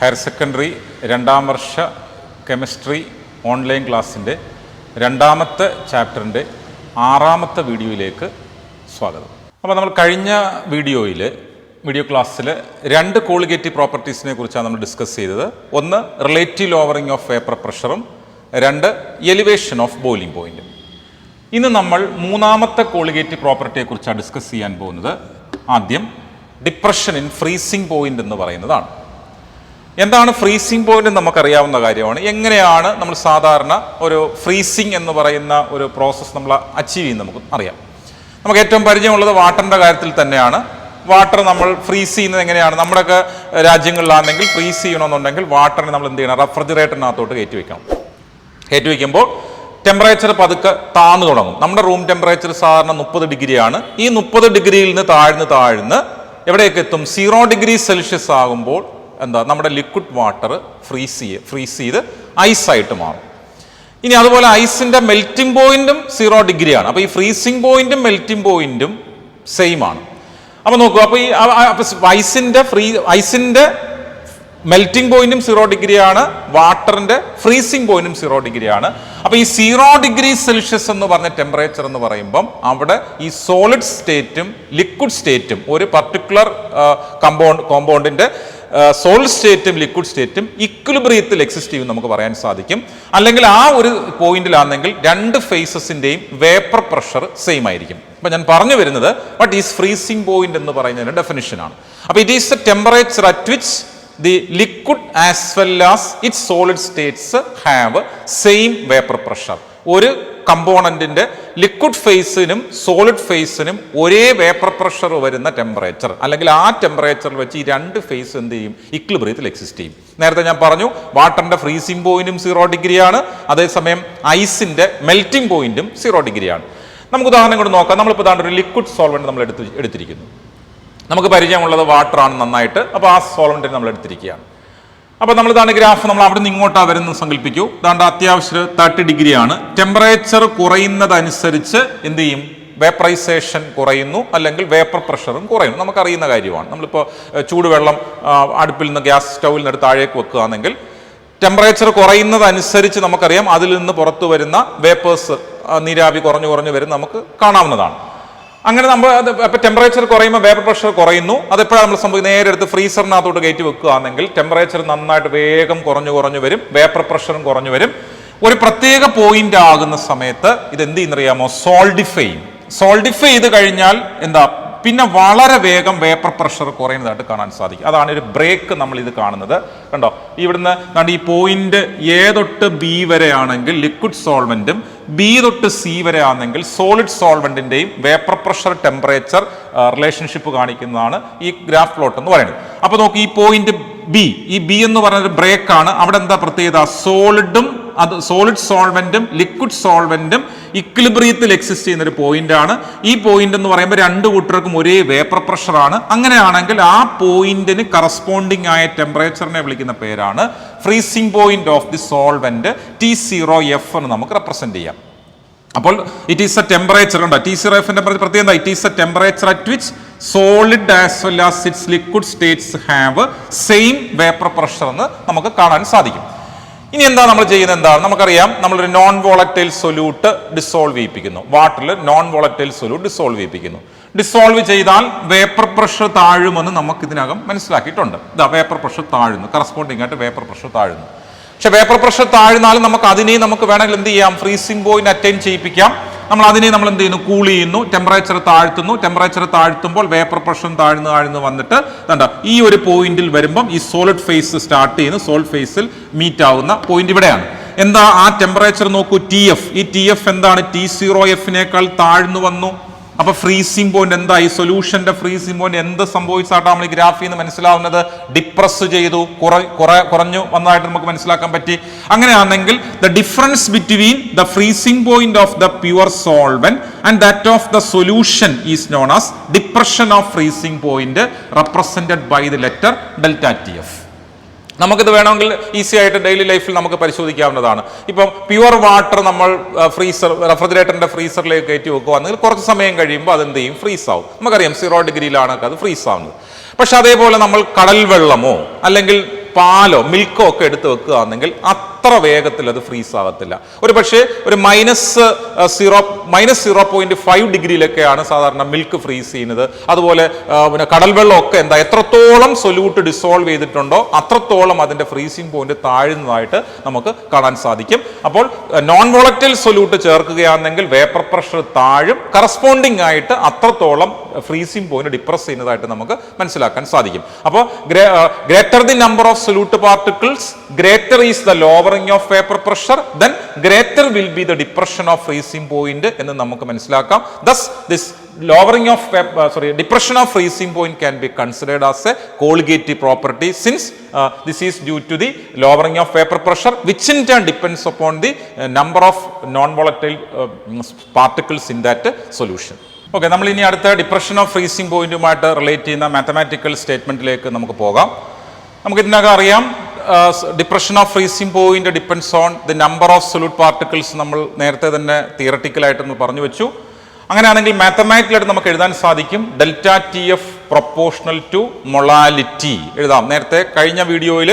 Higher secondary രണ്ടാം വർഷ chemistry online ക്ലാസ്സിൻ്റെ രണ്ടാമത്തെ ചാപ്റ്ററിൻ്റെ 6ാമത്തെ വീഡിയോയിലേക്ക് സ്വാഗതം. അപ്പോൾ നമ്മൾ കഴിഞ്ഞ വീഡിയോ ക്ലാസ്സിൽ 2 കോളിഗേറ്റീവ് പ്രോപ്പർട്ടീസിനെ കുറിച്ചാണ് നമ്മൾ ഡിസ്കസ് ചെയ്തത്. ഒന്ന് റിലേറ്റീവ് ലോവറിംഗ് ഓഫ് വേപ്പർ പ്രഷറും 2 എലിവേഷൻ ഓഫ് ബോയിലിംഗ് പോയിന്റും. ഇന്ന് നമ്മൾ 3ാമത്തെ കോളിഗേറ്റീവ് പ്രോപ്പർട്ടിയെ കുറിച്ചാണ് ഡിസ്കസ് ചെയ്യാൻ പോകുന്നത്. ആദ്യം ഡിപ്രഷൻ ഇൻ ഫ്രീസിംഗ് പോയിന്റ് എന്ന് പറയുന്നതാണ്. എന്താണ് ഫ്രീസിംഗ് പോയിന്റ് നമുക്കറിയാവുന്ന കാര്യമാണ്. എങ്ങനെയാണ് നമ്മൾ സാധാരണ ഒരു ഫ്രീസിംഗ് എന്ന് പറയുന്ന ഒരു പ്രോസസ്സ് നമ്മൾ അച്ചീവ് ചെയ്യുന്നത് നമുക്ക് അറിയാം. നമുക്ക് ഏറ്റവും പരിചയമുള്ളത് വാട്ടറിൻ്റെ കാര്യത്തിൽ തന്നെയാണ്. വാട്ടർ നമ്മൾ ഫ്രീസ് ചെയ്യുന്നത് എങ്ങനെയാണ്? നമ്മുടെയൊക്കെ രാജ്യങ്ങളിലാണെങ്കിൽ ഫ്രീസ് ചെയ്യണമെന്നുണ്ടെങ്കിൽ വാട്ടറിന് നമ്മൾ എന്ത് ചെയ്യണം? റെഫ്രിജറേറ്ററിനകത്തോട്ട് കയറ്റി വയ്ക്കുമ്പോൾ ടെമ്പറേച്ചർ പതുക്കെ താഴ്ന്നു തുടങ്ങും. നമ്മുടെ റൂം ടെമ്പറേച്ചർ സാധാരണ 30 ഡിഗ്രിയാണ്. ഈ 30 ഡിഗ്രിയിൽ നിന്ന് താഴ്ന്ന് എവിടേക്ക് എത്തും? 0 ഡിഗ്രി സെൽഷ്യസ് ആകുമ്പോൾ നമ്മുടെ ലിക്വിഡ് വാട്ടർ ഫ്രീസ് ചെയ്ത് ഐസായിട്ട് മാറും. ഇനി അതുപോലെ ഐസിന്റെ മെൽറ്റിംഗ് പോയിന്റും 0 ഡിഗ്രിയാണ്. അപ്പോൾ ഈ ഫ്രീസിംഗ് പോയിന്റും മെൽറ്റിംഗ് പോയിന്റും സെയിം ആണ്. അപ്പോൾ നോക്കൂ, അപ്പോൾ ഈ ഐസിന്റെ മെൽറ്റിംഗ് പോയിന്റും 0 ഡിഗ്രിയാണ്, വാട്ടറിന്റെ ഫ്രീസിംഗ് പോയിന്റും 0 ഡിഗ്രിയാണ്. അപ്പോൾ ഈ 0 ഡിഗ്രി സെൽഷ്യസ് എന്ന് പറഞ്ഞ ടെമ്പറേച്ചർ എന്ന് പറയുമ്പം അവിടെ ഈ സോളിഡ് സ്റ്റേറ്റും ലിക്വിഡ് സ്റ്റേറ്റും ഒരു പർട്ടിക്കുലർ കോമ്പൗണ്ടിന്റെ സോളിഡ് സ്റ്റേറ്റും ലിക്വിഡ് സ്റ്റേറ്റും ഇക്വിലിബ്രിയത്തിൽ എക്സിസ്റ്റ് ചെയ്യും നമുക്ക് പറയാൻ സാധിക്കും. അല്ലെങ്കിൽ ആ ഒരു പോയിന്റിലാണെങ്കിൽ 2 ഫേസസിന്റെയും വേപ്പർ പ്രഷർ സെയിം ആയിരിക്കും. അപ്പൊ ഞാൻ പറഞ്ഞു വരുന്നത് വാട്ട് ഈസ് ഫ്രീസിംഗ് പോയിന്റ് എന്ന് പറയുന്നതിന്റെ ഡെഫിനിഷനാണ്. അപ്പൊ it is the temperature at which the liquid as well as its solid states have same vapor pressure. ഒരു കമ്പോണന്റിന്റെ ലിക്വിഡ് ഫേസിനും സോളിഡ് ഫേസിനും ഒരേ വേപ്പർ പ്രഷർ വരുന്ന ടെമ്പറേച്ചർ, അല്ലെങ്കിൽ ആ ടെമ്പറേച്ചറിൽ വെച്ച് ഈ 2 ഫേസ് എന്ത് ചെയ്യും? ഇക്വിലിബ്രിയത്തിൽ എക്സിസ്റ്റ് ചെയ്യും. നേരത്തെ ഞാൻ പറഞ്ഞു വാട്ടറിന്റെ ഫ്രീസിംഗ് പോയിന്റും 0 ഡിഗ്രിയാണ്, അതേസമയം ഐസിന്റെ മെൽറ്റിംഗ് പോയിന്റും 0 ഡിഗ്രിയാണ്. നമുക്ക് ഉദാഹരണം കൊണ്ട് നോക്കാം. നമ്മളിപ്പോൾ ഒരു ലിക്വിഡ് സോൾവെന്റ് നമ്മൾ എടുത്തിരിക്കുന്നു. നമുക്ക് പരിചയമുള്ളത് വാട്ടറാണ് നന്നായിട്ട്. അപ്പോൾ ആ സോൾവെന്റിനെ നമ്മൾ എടുത്തിരിക്കുകയാണ്. അപ്പോൾ നമ്മൾ ഗ്രാഫ് നമ്മൾ അവിടെ നിന്ന് ഇങ്ങോട്ടാണ് വരുന്നത് സങ്കല്പിക്കൂ. അത്യാവശ്യം 30 ഡിഗ്രിയാണ്. ടെമ്പറേച്ചർ കുറയുന്നതനുസരിച്ച് എന്ത് ചെയ്യും? വേപ്പറൈസേഷൻ കുറയുന്നു, അല്ലെങ്കിൽ വേപ്പർ പ്രഷറും കുറയുന്നു. നമുക്കറിയുന്ന കാര്യമാണ്. നമ്മളിപ്പോൾ ചൂടുവെള്ളം അടുപ്പിൽ നിന്ന് ഗ്യാസ് സ്റ്റൗവിൽ നിന്ന് എടുത്ത് താഴേക്ക് വെക്കുകയാണെങ്കിൽ ടെമ്പറേച്ചർ കുറയുന്നതനുസരിച്ച് നമുക്കറിയാം അതിൽ നിന്ന് പുറത്തു വരുന്ന വേപ്പേഴ്സ്, നീരാവി കുറഞ്ഞു വരും നമുക്ക് കാണാവുന്നതാണ്. അങ്ങനെ അപ്പോൾ ടെമ്പറേച്ചർ കുറയുമ്പോൾ വേപ്പർ പ്രഷർ കുറയുന്നു. അതെപ്പോഴാണ് നമ്മൾ സംഭവിക്കുന്നത്? നേരെ എടുത്ത് ഫ്രീസറിനകത്തോട്ട് കയറ്റി വെക്കുകയാണെങ്കിൽ ടെമ്പറേച്ചർ നന്നായിട്ട് വേഗം കുറഞ്ഞു വരും, വേപ്പർ പ്രഷറും കുറഞ്ഞു വരും. ഒരു പ്രത്യേക പോയിന്റ് ആകുന്ന സമയത്ത് ഇത് എന്ത് ചെയ്യുന്നറിയാമോ? സോൾഡിഫൈ ചെയ്ത് കഴിഞ്ഞാൽ പിന്നെ വളരെ വേഗം വേപ്പർ പ്രഷർ കുറയുന്നതായിട്ട് കാണാൻ സാധിക്കും. അതാണ് ഒരു ബ്രേക്ക് നമ്മൾ ഇത് കാണുന്നത്. കണ്ടോ, ഇവിടുന്ന് ഈ പോയിന്റ് A തൊട്ട് B വരെ ആണെങ്കിൽ ലിക്വിഡ് സോൾവെന്റും B തൊട്ട് C വരെ ആണെങ്കിൽ സോളിഡ് സോൾവെന്റിന്റെയും വേപ്പർ പ്രഷർ ടെമ്പറേച്ചർ റിലേഷൻഷിപ്പ് കാണിക്കുന്നതാണ് ഈ ഗ്രാഫ് പ്ലോട്ട് എന്ന് പറയുന്നത്. അപ്പൊ നോക്ക്, ഈ പോയിന്റ് ഈ B എന്ന് പറയുന്നത് ബ്രേക്ക് ആണ്. അവിടെ എന്താ പ്രത്യേകത? സോളിഡ് സോൾവെന്റും ലിക്വിഡ് സോൾവെന്റും ഇക്വിലിബ്രിയത്തിൽ എക്സിസ്റ്റ് ചെയ്യുന്ന ഒരു പോയിന്റ് ആണ്. ഈ പോയിന്റ് എന്ന് പറയുമ്പോൾ 2 കൂട്ടർക്കും ഒരേ വേപ്പർ പ്രഷർ ആണ്. അങ്ങനെയാണെങ്കിൽ ആ പോയിന്റിന് കറസ്പോണ്ടിങ് ആയ ടെമ്പറേച്ചറിനെ വിളിക്കുന്ന പേരാണ് freezing point of the solvent. T0F എന്ന് നമുക്ക് റെപ്രസെന്റ് ചെയ്യാം. അപ്പോൾ ഇറ്റ് ഈസ് എ ടെമ്പറേച്ചർ ഉണ്ട്. T0Fന്റെ പ്രത്യേകത it is A temperature at which solid as well as it's liquid States have same vapour pressure എന്ന് നമുക്ക് കാണാൻ സാധിക്കും. ഇനി എന്താ നമ്മൾ ചെയ്യുന്നത്? നമുക്കറിയാം, നമ്മളൊരു നോൺ വോളറ്റൈൽ സൊല്യൂട്ട് ഡിസോൾവ് ചെയ്യിപ്പിക്കുന്നു. വാട്ടറിൽ നോൺ വോളറ്റൈൽ സൊല്യൂട്ട് ഡിസോൾവ് ചെയ്യിപ്പിക്കുന്നു. ഡിസോൾവ് ചെയ്താൽ വേപ്പർ പ്രഷർ താഴുമെന്ന് നമുക്ക് ഇതിനകം മനസ്സിലാക്കിയിട്ടുണ്ട്. വേപ്പർ പ്രഷർ താഴുന്നു, കറസ്പോണ്ടിങ് ആയിട്ട് വേപ്പർ പ്രഷർ താഴുന്നു. പക്ഷെ വേപ്പർ പ്രഷർ താഴ്ന്നാലും നമുക്ക് വേണമെങ്കിൽ എന്ത് ചെയ്യാം? ഫ്രീസിംഗ് പോയിന്റ് അറ്റൈൻ ചെയ്യിപ്പിക്കാം. നമ്മൾ എന്ത് ചെയ്യുന്നു? കൂൾ ചെയ്യുന്നു, ടെമ്പറേച്ചർ താഴ്ത്തുന്നു. ടെമ്പറേച്ചർ താഴ്ത്തുമ്പോൾ വേപ്പർ പ്രഷർ താഴ്ന്ന് വന്നിട്ട് ഈ ഒരു പോയിന്റിൽ വരുമ്പം ഈ സോളിഡ് ഫേസ് സ്റ്റാർട്ട് ചെയ്യുന്നു. സോളിഡ് ഫേസിൽ മീറ്റ് ആവുന്ന പോയിന്റ് ഇവിടെയാണ്. ആ ടെമ്പറേച്ചർ നോക്കൂ, TF. ഈ TF എന്താണ്? T0Fനേക്കാൾ താഴ്ന്നു വന്നു. അപ്പൊ ഫ്രീസിംഗ് പോയിന്റ് എന്തായി? സൊല്യൂഷന്റെ ഫ്രീസിംഗ് പോയിന്റ് എന്ത് സംഭവിച്ചാട്ടാണ് നമ്മൾ ഈ ഗ്രാഫിൽ നിന്ന് മനസ്സിലാവുന്നത്? ഡിപ്രസ് ചെയ്തു, കുറഞ്ഞു വന്നതായിട്ട് നമുക്ക് മനസ്സിലാക്കാൻ പറ്റി. അങ്ങനെയാണെങ്കിൽ the difference between the freezing point of the pure solvent and that of the solution is known as depression of freezing point represented by the letter ΔTF. നമുക്കിത് വേണമെങ്കിൽ ഈസി ആയിട്ട് ഡെയിലി ലൈഫിൽ നമുക്ക് പരിശോധിക്കാവുന്നതാണ്. ഇപ്പം പ്യുവർ വാട്ടർ നമ്മൾ റെഫ്രിജറേറ്ററിന്റെ ഫ്രീസറിലേക്ക് കയറ്റി വെക്കുകയാണെങ്കിൽ കുറച്ച് സമയം കഴിയുമ്പോൾ അതെന്ത് ചെയ്യും? ഫ്രീസ് ആവും. നമുക്കറിയാം 0 ഡിഗ്രിയിലാണ് അത് ഫ്രീസ് ആവുന്നത്. പക്ഷെ അതേപോലെ നമ്മൾ കടൽ വെള്ളമോ അല്ലെങ്കിൽ പാലോ മിൽക്കോ ഒക്കെ എടുത്ത് വെക്കുകയാണെങ്കിൽ അത്ര വേഗത്തിൽ അത് ഫ്രീസ് ആകത്തില്ല. ഒരു പക്ഷേ ഒരു -0.5 ഡിഗ്രിയിലൊക്കെയാണ് സാധാരണ മിൽക്ക് ഫ്രീസ് ചെയ്യുന്നത്. അതുപോലെ പിന്നെ കടൽ വെള്ളമൊക്കെ എത്രത്തോളം സൊല്യൂട്ട് ഡിസോൾവ് ചെയ്തിട്ടുണ്ടോ അത്രത്തോളം അതിന്റെ ഫ്രീസിംഗ് പോയിന്റ് താഴുന്നതായിട്ട് നമുക്ക് കാണാൻ സാധിക്കും. അപ്പോൾ നോൺ വോളറ്റൈൽ സൊല്യൂട്ട് ചേർക്കുകയാണെങ്കിൽ വേപ്പർ പ്രഷർ താഴും, കറസ്പോണ്ടിങ് ആയിട്ട് അത്രത്തോളം ഫ്രീസിംഗ് പോയിന്റ് ഡിപ്രസ് ചെയ്യുന്നതായിട്ട് നമുക്ക് മനസ്സിലാക്കാൻ സാധിക്കും. അപ്പോൾ greater the number of solute particles, greater is the lowering of vapour pressure, then greater will be the depression of freezing point എന്ന് നമുക്ക് മനസ്സിലാക്കാം. Thus this lowering of depression of freezing point can be considered as a colligative property, since this is due to the lowering of vapor pressure, which in turn depends upon the number of non-volatile particles in that solution. Okay, നമ്മൾ ഇനി അടുത്ത depression of freezing പോയിന്റുമായിട്ട് relate ചെയ്യുന്ന mathematical സ്റ്റേറ്റ്മെന്റിലേക്ക് നമുക്ക് പോകാം. നമുക്ക് ഇതിനകം അറിയാം depression of freezing point depends on the number of solute particles. നമ്മൾ നേരത്തെ തന്നെ തിയറട്ടിക്കലായിട്ട് നമ്മൾ പറഞ്ഞു വെച്ചു. അങ്ങനെയാണെങ്കിൽ മാത്തമാറ്റിക്കലായിട്ട് നമുക്ക് എഴുതാൻ സാധിക്കും delta T F proportional to molality എഴുതാം. നേരത്തെ കഴിഞ്ഞ വീഡിയോയിൽ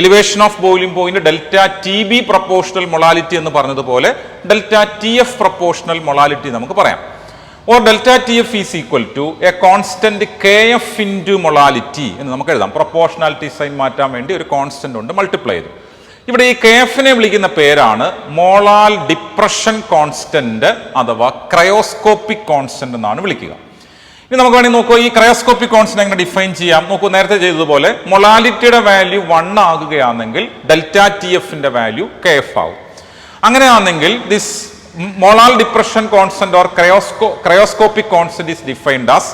elevation of boiling point delta T B proportional molality എന്ന് പറഞ്ഞതുപോലെ delta T F proportional molality നമുക്ക് പറയാം. Or delta T F is equal to a constant K F into molality എന്ന് നമുക്ക് എഴുതാം. പ്രൊപ്പോർഷണാലിറ്റി സൈൻ മാറ്റാൻ വേണ്ടി ഒരു കോൺസ്റ്റന്റ് ഉണ്ട്, മൾട്ടിപ്ലൈ ചെയ്തു. ഇവിടെ ഈ കെ എഫിനെ വിളിക്കുന്ന പേരാണ് മോളാൽ ഡിപ്രഷൻ കോൺസ്റ്റന്റ് അഥവാ ക്രയോസ്കോപ്പിക് കോൺസ്റ്റന്റ് എന്നാണ് വിളിക്കുക. ഇനി നമുക്ക് വേണമെങ്കിൽ നോക്കൂ, ഈ ക്രയോസ്കോപ്പിക് കോൺസ്റ്റന്റ് എങ്ങനെ ഡിഫൈൻ ചെയ്യാം. നോക്കൂ, നേരത്തെ ചെയ്തതുപോലെ മൊളാലിറ്റിയുടെ വാല്യൂ 1 ആകുകയാണെങ്കിൽ ഡെൽറ്റ ടി എഫിന്റെ വാല്യൂ കെ എഫ് ആകും. അങ്ങനെയാണെങ്കിൽ this molal depression constant or cryoscopic constant is defined as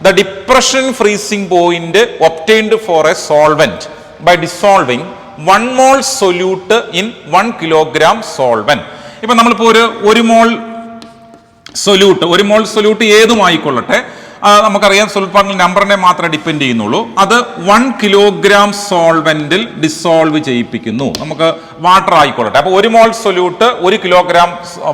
the depression freezing point obtained for a solvent by dissolving 1 mole solute in 1 kilogram solvent. ഇപ്പൊ നമ്മളിപ്പോ ഒരു മോൾ solute ഏതുമായിക്കൊള്ളട്ടെ, നമുക്കറിയാം solute particle നമ്പറിനെ മാത്രമേ depend ചെയ്യുന്നുള്ളൂ. അത് 1 kilogram സോൾവെന്റിൽ ഡിസോൾവ് ചെയ്യിപ്പിക്കുന്നു. നമുക്ക് water ആയിക്കൊള്ളട്ടെ. അപ്പോൾ 1 mole solute 1 kilogram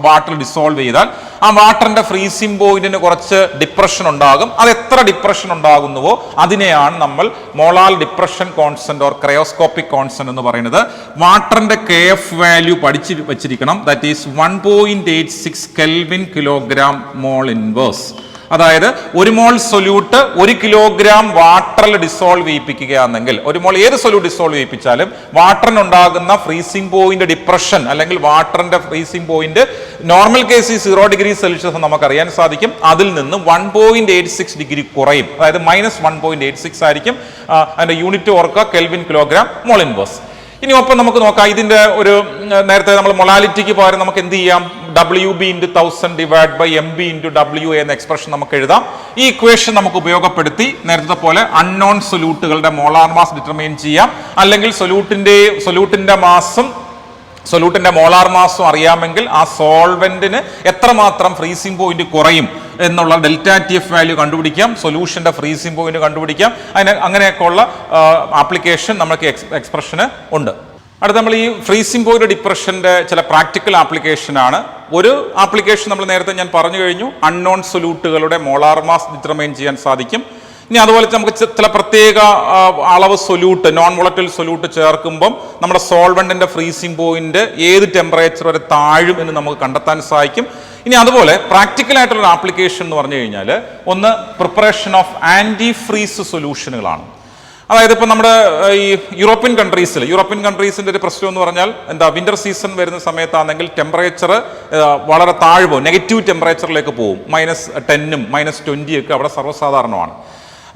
water dissolve ചെയ്താൽ ആ വാട്ടറിന്റെ ഫ്രീസിംഗ് പോയിന്റിന് കുറച്ച് ഡിപ്രഷൻ ഉണ്ടാകും. അത് എത്ര ഡിപ്രഷൻ ഉണ്ടാകുന്നുവോ അതിനെയാണ് നമ്മൾ molal depression constant or cryoscopic constant എന്ന് പറയുന്നത്. വാട്ടറിന്റെ കെ എഫ് വാല്യൂ പഠിച്ചു വെച്ചിരിക്കണം. That is 1.86 kelvin kilogram mole inverse. അതായത് 1 mole സൊല്യൂട്ട് 1 kilogram വാട്ടറിൽ ഡിസോൾവ് ചെയ്യിപ്പിക്കുകയാണെങ്കിൽ, 1 mole ഏത് സൊല്യൂട്ട് ഡിസോൾവ് ചെയ്യിപ്പിച്ചാലും വാട്ടറിനുണ്ടാകുന്ന ഫ്രീസിംഗ് പോയിന്റ് ഡിപ്രഷൻ അല്ലെങ്കിൽ വാട്ടറിന്റെ ഫ്രീസിംഗ് പോയിന്റ് നോർമൽ കേസിൽ 0 ഡിഗ്രി സെൽഷ്യസ് നമുക്കറിയാൻ സാധിക്കും. അതിൽ നിന്ന് 1.86 ഡിഗ്രി കുറയും. അതായത് -1.86 ആയിരിക്കും. അതിന്റെ യൂണിറ്റ് ഓർക്കുക, കെൽവിൻ കിലോഗ്രാം മോൾ ഇൻവേഴ്സ്. ഇനി ഒപ്പം നമുക്ക് നോക്കാം, ഇതിന്റെ ഒരു നേരത്തെ നമ്മൾ മൊളാലിറ്റിക്ക് പകരം നമുക്ക് എന്ത് ചെയ്യാം, WB × 1000 divide by MB × WA എന്ന എക്സ്പ്രഷൻ നമുക്ക് എഴുതാം. ഈ ഇക്വേഷൻ നമുക്ക് ഉപയോഗപ്പെടുത്തി നേരത്തെ പോലെ അൺനോൺ സൊല്യൂട്ടുകളുടെ മോളാർ മാസ് ഡിറ്റർമൈൻ ചെയ്യാം. അല്ലെങ്കിൽ സൊല്യൂട്ടിന്റെ മോളാർ മാസും അറിയാമെങ്കിൽ ആ സോൾവെന്റിന് എത്രമാത്രം ഫ്രീസിംഗ് പോയിന്റ് കുറയും എന്നുള്ള ഡെൽറ്റ ടി എഫ് വാല്യൂ കണ്ടുപിടിക്കാം, സൊല്യൂഷന്റെ ഫ്രീസിംഗ് പോയിന്റ് കണ്ടുപിടിക്കാം. അങ്ങനെയൊക്കെയുള്ള ആപ്ലിക്കേഷൻ നമുക്ക് എക്സ്പ്രഷന് ഉണ്ട്. അടുത്ത നമ്മൾ ഈ ഫ്രീസിംഗ് പോയിന്റ് ഡിപ്രഷന്റെ ചില പ്രാക്ടിക്കൽ ആപ്ലിക്കേഷൻ ആണ്. ഒരു ആപ്ലിക്കേഷൻ നമ്മൾ നേരത്തെ ഞാൻ പറഞ്ഞു കഴിഞ്ഞു, അൺനോൺ സൊല്യൂട്ടുകളുടെ മോളാർ മാസ് ഡിറ്റർമൈൻ ചെയ്യാൻ സാധിക്കും. ഇനി അതുപോലെ നമുക്ക് ചില പ്രത്യേക അളവ് സൊല്യൂട്ട്, നോൺ വോളറ്റൈൽ സൊല്യൂട്ട് ചേർക്കുമ്പം നമ്മുടെ സോൾവെന്റിന്റെ ഫ്രീസിംഗ് പോയിന്റ് ഏത് ടെമ്പറേച്ചർ വരെ താഴും എന്ന് നമുക്ക് കണ്ടെത്താൻ സാധിക്കും. ഇനി അതുപോലെ പ്രാക്ടിക്കൽ ആയിട്ടുള്ള ആപ്ലിക്കേഷൻ എന്ന് പറഞ്ഞു കഴിഞ്ഞാൽ ഒന്ന് പ്രിപ്പറേഷൻ ഓഫ് ആന്റി ഫ്രീസ് സൊല്യൂഷനുകളാണ്. അതായത് ഇപ്പം നമ്മുടെ ഈ യൂറോപ്യൻ കൺട്രീസിന്റെ ഒരു പ്രശ്നം എന്ന് പറഞ്ഞാൽ വിന്റർ സീസൺ വരുന്ന സമയത്താണെങ്കിൽ ടെമ്പറേച്ചർ വളരെ താഴ്വോ നെഗറ്റീവ് ടെമ്പറേച്ചറിലേക്ക് പോകും. -10ഉം -20 ഒക്കെ അവിടെ സർവ്വസാധാരണമാണ്.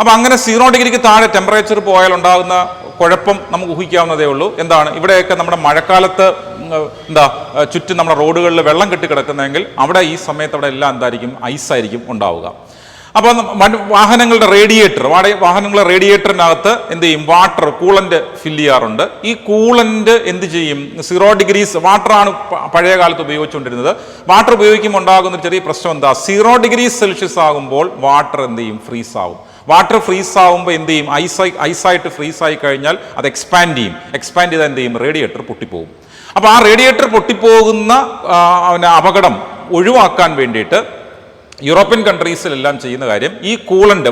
അപ്പം അങ്ങനെ 0 ഡിഗ്രിക്ക് താഴെ ടെമ്പറേച്ചർ പോയാൽ ഉണ്ടാകുന്ന കുഴപ്പം നമുക്ക് ഊഹിക്കാവുന്നതേ ഉള്ളൂ. എന്താണ്, ഇവിടെയൊക്കെ നമ്മുടെ മഴക്കാലത്ത് ചുറ്റും നമ്മുടെ റോഡുകളിൽ വെള്ളം കെട്ടിക്കിടക്കുന്നതെങ്കിൽ അവിടെ ഈ സമയത്ത് അവിടെ എല്ലാം എന്തായിരിക്കും, ഐസായിരിക്കും ഉണ്ടാവുക. അപ്പോൾ വാഹനങ്ങളുടെ റേഡിയേറ്ററിനകത്ത് എന്ത് ചെയ്യും, കൂളന്റ് ഫില്ല് ചെയ്യാറുണ്ട്. ഈ കൂളന്റ് എന്ത് ചെയ്യും, 0 ഡിഗ്രീസ് വാട്ടറാണ് പഴയ കാലത്ത് ഉപയോഗിച്ചുകൊണ്ടിരുന്നത്. വാട്ടർ ഉപയോഗിക്കുമ്പോൾ ഉണ്ടാകുന്ന ചെറിയ പ്രശ്നം എന്താ, 0 ഡിഗ്രി സെൽഷ്യസ് ആകുമ്പോൾ വാട്ടർ എന്ത് ചെയ്യും, ഫ്രീസ് ആവും. വാട്ടർ ഫ്രീസ് ആകുമ്പോൾ എന്ത് ചെയ്യും, ഐസായിട്ട് ഫ്രീസ് ആയി കഴിഞ്ഞാൽ അത് എക്സ്പാൻഡ് ചെയ്താൽ എന്ത് ചെയ്യും, റേഡിയേറ്റർ പൊട്ടിപ്പോകും. അപ്പോൾ ആ റേഡിയേറ്റർ പൊട്ടിപ്പോകുന്ന അപകടം ഒഴിവാക്കാൻ വേണ്ടിയിട്ട് യൂറോപ്യൻ കൺട്രീസിലെല്ലാം ചെയ്യുന്ന കാര്യം ഈ കൂളന്റ്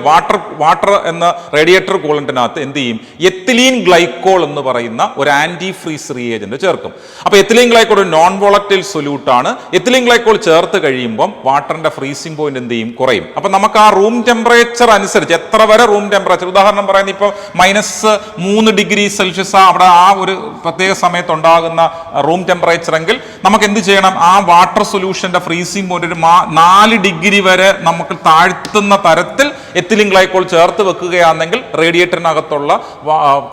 വാട്ടർ എന്ന റേഡിയേറ്റർ കൂളന്റിനകത്ത് എന്ത് ചെയ്യും, എത്തിലീൻ ഗ്ലൈക്കോൾ എന്ന് പറയുന്ന ഒരു ആന്റി ഫ്രീസ് റിയേജന്റ് ചേർക്കും. അപ്പോൾ എത്തിലീൻ ഗ്ലൈക്കോൾ ഒരു നോൺ വോളറ്റൈൽ സൊല്യൂട്ടാണ്. എത്തിലീൻ ഗ്ലൈക്കോൾ ചേർത്ത് കഴിയുമ്പോൾ വാട്ടറിന്റെ ഫ്രീസിംഗ് പോയിന്റ് എന്ത് ചെയ്യും, കുറയും. അപ്പം നമുക്ക് ആ റൂം ടെമ്പറേച്ചർ അനുസരിച്ച് എത്ര വരെ റൂം ടെമ്പറേച്ചർ, ഉദാഹരണം പറയുന്നത് ഇപ്പോൾ -3 ഡിഗ്രി സെൽഷ്യസ് അവിടെ ആ ഒരു പ്രത്യേക സമയത്ത് ഉണ്ടാകുന്ന റൂം ടെമ്പറേച്ചർ എങ്കിൽ നമുക്ക് എന്ത് ചെയ്യണം, ആ വാട്ടർ സൊല്യൂഷന്റെ ഫ്രീസിംഗ് പോയിന്റ് ഒരു 4 ഡിഗ്രി വരെ നമുക്ക് താഴ്ത്തുന്ന തരത്തിൽ എത്തിലീൻ ഗ്ലൈക്കോൾ ചേർത്ത് വെക്കുകയാണെങ്കിൽ റേഡിയേറ്ററിനകത്തുള്ള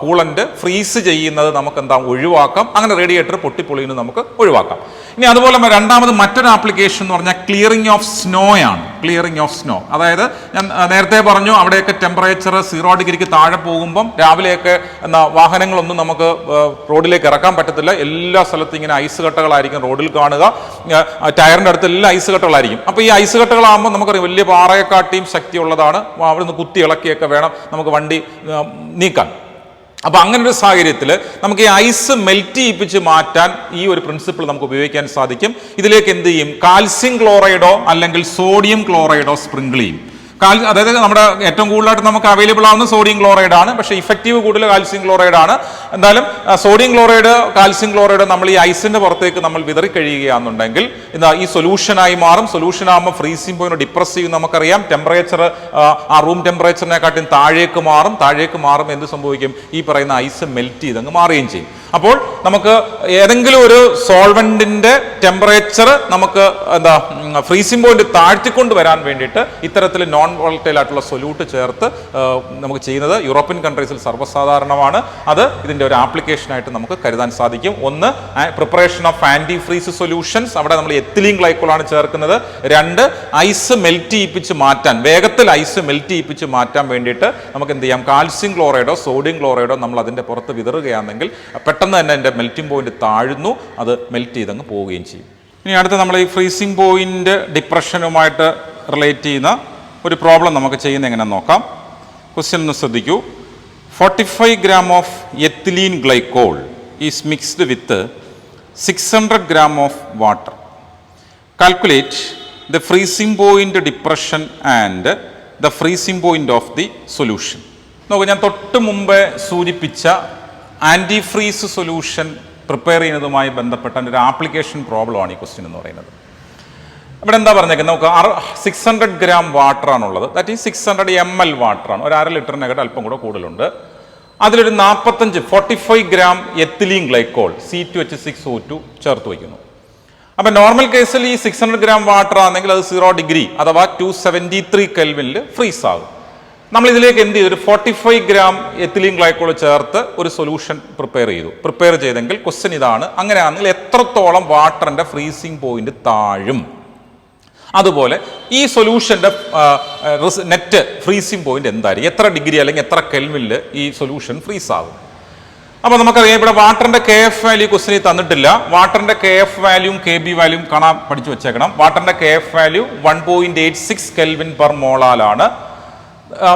കൂളന്റ് ഫ്രീസ് ചെയ്യുന്നത് നമുക്ക് എന്താ ഒഴിവാക്കാം. അങ്ങനെ റേഡിയേറ്റർ പൊട്ടിപ്പൊളിയുന്നത് നമുക്ക് ഒഴിവാക്കാം. ഇനി അതുപോലെ രണ്ടാമത് മറ്റൊരു ആപ്ലിക്കേഷൻ എന്ന് പറഞ്ഞാൽ ക്ലിയറിംഗ് ഓഫ് സ്നോ ആണ്. ക്ലിയറിംഗ് ഓഫ് സ്നോ, അതായത് ഞാൻ നേരത്തെ പറഞ്ഞു അവിടെയൊക്കെ ടെമ്പറേച്ചർ 0 ഡിഗ്രിക്ക് താഴെ പോകുമ്പം രാവിലെയൊക്കെ വാഹനങ്ങളൊന്നും നമുക്ക് റോഡിലേക്ക് ഇറക്കാൻ പറ്റത്തില്ല. എല്ലാ സ്ഥലത്തും ഇങ്ങനെ ഐസ് കട്ടകളായിരിക്കും റോഡിൽ കാണുക. ടയറിന്റെ അടുത്ത് എല്ലാം ഐസ് കട്ടകളായിരിക്കും. അപ്പോൾ ഈ ഐസ് കട്ടകളാകുമ്പോൾ നമുക്കറിയാം വലിയ പാറയെക്കാട്ടിയും ശക്തിയുള്ളതാണ്. അവിടെ നിന്ന് കുത്തി ഇളക്കിയൊക്കെ വേണം നമുക്ക് വണ്ടി നീക്കാൻ. അപ്പോൾ അങ്ങനെ ഒരു സാഹചര്യത്തിൽ നമുക്ക് ഈ ഐസ് മെൽറ്റ് ചെയ്യിപ്പിച്ച് മാറ്റാൻ ഈ ഒരു പ്രിൻസിപ്പിൾ നമുക്ക് ഉപയോഗിക്കാൻ സാധിക്കും. ഇതിലേക്ക് എന്ത് ചെയ്യും, കാൽസ്യം ക്ലോറൈഡോ അല്ലെങ്കിൽ സോഡിയം ക്ലോറൈഡോ സ്പ്രിങ്കിൾ ചെയ്യും. അതായത് നമ്മുടെ ഏറ്റവും കൂടുതലായിട്ട് നമുക്ക് അവൈലബിൾ ആവുന്ന സോഡിയം ക്ലോറൈഡ് ആണ്. പക്ഷേ ഇഫക്റ്റീവ് കൂടുതൽ കാൽസ്യം ക്ലോറൈഡ് ആണ്. എന്തായാലും സോഡിയം ക്ലോറൈഡ് കാൽസ്യം ക്ലോറൈഡ് നമ്മൾ ഈ ഐസിന്റെ പുറത്തേക്ക് നമ്മൾ വിതറി കഴിയുകയാണെന്നുണ്ടെങ്കിൽ ഈ സൊല്യൂഷനായി മാറും. സൊല്യൂഷൻ ആകുമ്പോൾ ഫ്രീസിംഗ് പോയിന്റ് ഡിപ്രസ് ചെയ്യും. നമുക്കറിയാം ടെമ്പറേച്ചർ ആ റൂം ടെമ്പറേച്ചറിനെക്കാട്ടും താഴേക്ക് മാറും. എന്ത് സംഭവിക്കും, ഈ പറയുന്ന ഐസ് മെൽറ്റ് ചെയ്ത് അങ്ങ് മാറുകയും ചെയ്യും. അപ്പോൾ നമുക്ക് ഏതെങ്കിലും ഒരു സോൾവെന്റിന്റെ ടെമ്പറേച്ചർ നമുക്ക് ഫ്രീസിംഗ് പോയിന്റ് താഴ്ത്തിക്കൊണ്ട് വരാൻ വേണ്ടിയിട്ട് ഇത്തരത്തിൽ നോൺ വോളറ്റൈൽ ആയിട്ടുള്ള സൊല്യൂട്ട് ചേർത്ത് നമുക്ക് ചെയ്യുന്നത് യൂറോപ്യൻ കൺട്രീസിൽ സർവ്വസാധാരണമാണ്. അത് ഇതിന്റെ ഒരു ആപ്ലിക്കേഷനായിട്ട് നമുക്ക് കരുതാൻ സാധിക്കും. ഒന്ന്, preparation of anti freeze solutions, അവിടെ നമ്മൾ എത്തിലീൻ ഗ്ലൈക്കോൾ ആണ് ചേർക്കുന്നത്. 2, ഐസ് മെൽറ്റ് ചെയ്യിപ്പിച്ച് മാറ്റാൻ, വേഗത്തിൽ ഐസ് മെൽറ്റ് ചെയ്യിപ്പിച്ച് മാറ്റാൻ വേണ്ടിയിട്ട് നമുക്ക് എന്ത് ചെയ്യാം, കാൽസ്യം ക്ലോറൈഡോ സോഡിയം ക്ലോറൈഡോ നമ്മൾ അതിന്റെ പുറത്ത് വിതറുകയാണെങ്കിൽ പെട്ടെന്ന് തന്നെ എൻ്റെ മെൽറ്റിംഗ് പോയിന്റ് താഴുന്നു, അത് മെൽറ്റ് ചെയ്തങ്ങ് പോവുകയും ചെയ്യും. ഇനി അടുത്ത നമ്മൾ ഈ ഫ്രീസിംഗ് പോയിന്റ് ഡിപ്രഷനുമായിട്ട് റിലേറ്റ് ചെയ്യുന്ന ഒരു പ്രോബ്ലം നമുക്ക് ചെയ്യുന്ന എങ്ങനെയാണെന്ന് നോക്കാം. ക്വസ്റ്റ്യൻ ഒന്ന് ശ്രദ്ധിക്കൂ. 45 gram of ethylene glycol is mixed with 600 gram of water. Calculate the freezing point depression and the freezing point of the solution. നോക്കൂ, ഞാൻ തൊട്ട് മുമ്പേ സൂചിപ്പിച്ച ആൻറ്റി ഫ്രീസ് സൊല്യൂഷൻ പ്രിപ്പയർ ചെയ്യുന്നതുമായി ബന്ധപ്പെട്ട ഒരു ആപ്ലിക്കേഷൻ പ്രോബ്ലമാണ് ഈ ക്വസ്റ്റ്യൻ എന്ന് പറയുന്നത്. ഇവിടെ എന്താ പറഞ്ഞേക്കുന്നത്, നമുക്ക് 600 gram വാട്ടർ ആണുള്ളത്. That is 600 ml വാട്ടറാണ്. ഒരു 1/2 ലിറ്ററിനെക്കാട്ട് അല്പം കൂടെ കൂടുതലുണ്ട്. അതിലൊരു 45 gram എത്തിലീൻ ഗ്ലൈക്കോൾ C2H6O2 ചേർത്ത് വയ്ക്കുന്നു. അപ്പം നോർമൽ കേസിൽ ഈ 600 gram വാട്ടർ ആണെങ്കിൽ അത് 0 ഡിഗ്രി അഥവാ 273 കെൽവിനിൽ ഫ്രീസ് ആകും. നമ്മൾ ഇതിലേക്ക് എന്ത് ചെയ്തു, ഒരു 45 gram എത്തിലീൻ ഗ്ലൈക്കോൾ ചേർത്ത് ഒരു സൊല്യൂഷൻ പ്രിപ്പയർ ചെയ്തെങ്കിൽ ക്വസ്റ്റ്യൻ ഇതാണ്, അങ്ങനെയാണെങ്കിൽ എത്രത്തോളം വാട്ടറിന്റെ ഫ്രീസിംഗ് പോയിന്റ് താഴും, അതുപോലെ ഈ സൊല്യൂഷന്റെ നെറ്റ് ഫ്രീസിംഗ് പോയിന്റ് എന്തായിരിക്കും, എത്ര ഡിഗ്രി അല്ലെങ്കിൽ എത്ര കെൽവിനിൽ ഈ സൊല്യൂഷൻ ഫ്രീസ് ആകും. അപ്പോൾ നമുക്കറിയാം ഇവിടെ വാട്ടറിന്റെ KF വാല്യൂ ക്വസ്റ്റ്യനിൽ തന്നിട്ടില്ല. വാട്ടറിന്റെ KF വാല്യൂം KB വാല്യൂം കാണാൻ പഠിച്ചു വെച്ചേക്കണം. വാട്ടറിന്റെ KF വാല്യൂ 1.86 കെൽവിൻ പെർ മോളാലാണ്.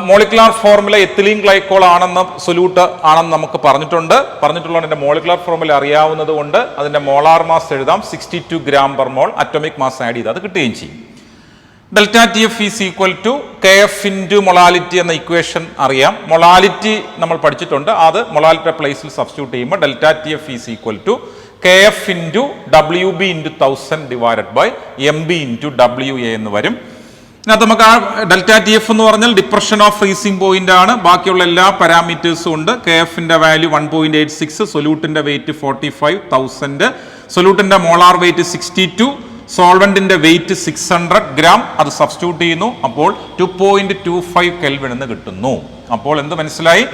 മോളിക്കുലാർ ഫോർമുല എത്തിലീൻ ഗ്ലൈക്കോൾ ആണെന്ന് സൊല്യൂട്ട് ആണെന്ന് നമുക്ക് പറഞ്ഞിട്ടുള്ളതിന്റെ മോളിക്കുലാർ ഫോർമുല അറിയാവുന്നത് കൊണ്ട് അതിന്റെ മോളാർ മാസ് എഴുതാം. 62 gram per mol. Atomic mass add ചെയ്ത് അത് കിട്ടുകയും ചെയ്യും. Delta TF is equal to KF into molality എന്ന ഇക്വേഷൻ അറിയാം. മൊളാലിറ്റി നമ്മൾ പഠിച്ചിട്ടുണ്ട്. അത് മൊളാലിറ്റി പ്ലേസിൽ സബ്സ്റ്റിറ്റ്യൂട്ട് ചെയ്യുമ്പോൾ delta TF is equal to KF into WB into 1000 divided by MB into WA എന്ന് വരും. ഇതിനകത്ത് നമുക്ക് ആ ഡെൽറ്റ TF എന്ന് പറഞ്ഞാൽ ഡിപ്രഷൻ ഓഫ് ഫ്രീസിംഗ് പോയിന്റ് ആണ്. ബാക്കിയുള്ള എല്ലാ പാരാമീറ്റേഴ്സും ഉണ്ട്. KF-ന്റെ വാല്യൂ 1.86, സൊല്യൂട്ടിന്റെ വെയിറ്റ് 45,000, സൊല്യൂട്ടിന്റെ മോളാർ വെയിറ്റ് 62, സോൾവെന്റിന്റെ വെയിറ്റ് 600 gram. അത് സബ്സ്റ്റിറ്റ്യൂട്ട് ചെയ്യുന്നു. അപ്പോൾ 2.25 കെൽവിൻ എന്ന് കിട്ടുന്നു. അപ്പോൾ എന്ത് മനസ്സിലായി,